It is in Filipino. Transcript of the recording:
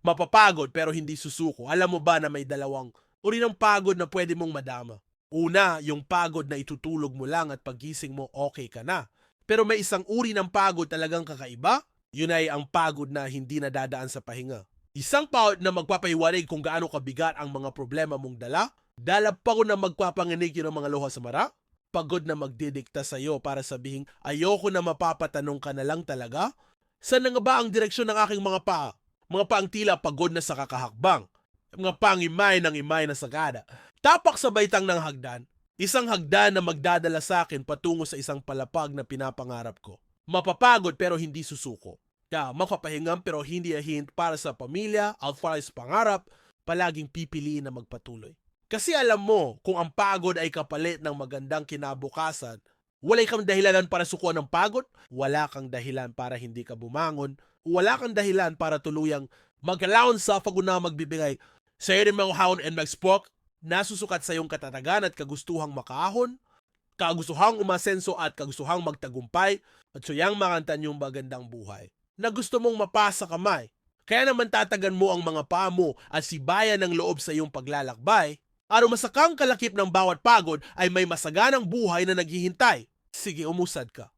Mapapagod pero hindi susuko. Alam mo ba na may dalawang uri ng pagod na pwede mong madama? Una, yung pagod na itutulog mo lang at pagising mo okay ka na. Pero may isang uri ng pagod talagang kakaiba. Yun ay ang pagod na hindi nadadaan sa pahinga. Isang pagod na magpapahiwarig kung gaano kabigat ang mga problema mong dala. Pagod na magpapanginig yun ng mga luha sa mara. Pagod na magdidikta sa'yo para sabihin, ayoko na mapapatanong ka na lang talaga. Saan na nga ba ang direksyon ng aking mga paa? Mga paang tila pagod na sa kakahakbang. Mga pangimay ng imay na sagada. Tapak sa baitang ng hagdan. Isang hagdan na magdadala sa akin patungo sa isang palapag na pinapangarap ko. Mapapagod pero hindi susuko. Makapahingam pero hindi ahint para sa pamilya at para sa pangarap, palaging pipiliin na magpatuloy. Kasi alam mo, kung ang pagod ay kapalit ng magandang kinabukasan, wala kang dahilan para sukuan ng pagod, wala kang dahilan para hindi ka bumangon, wala kang dahilan para tuluyang mag-allow sa paguna magbibigay sa iyo ng mga haon and mag-spoke, nasusukat sa iyong katatagan at kagustuhang makaahon, kagustuhang umasenso at kagustuhang magtagumpay, at suyang makantan yung magandang buhay na gusto mong mapasa kamay. Kaya naman tatagan mo ang mga paa mo at sibayan ng loob sa iyong paglalakbay, araw masakang kalakip ng bawat pagod ay may masaganang buhay na naghihintay. Sige, umusad ka.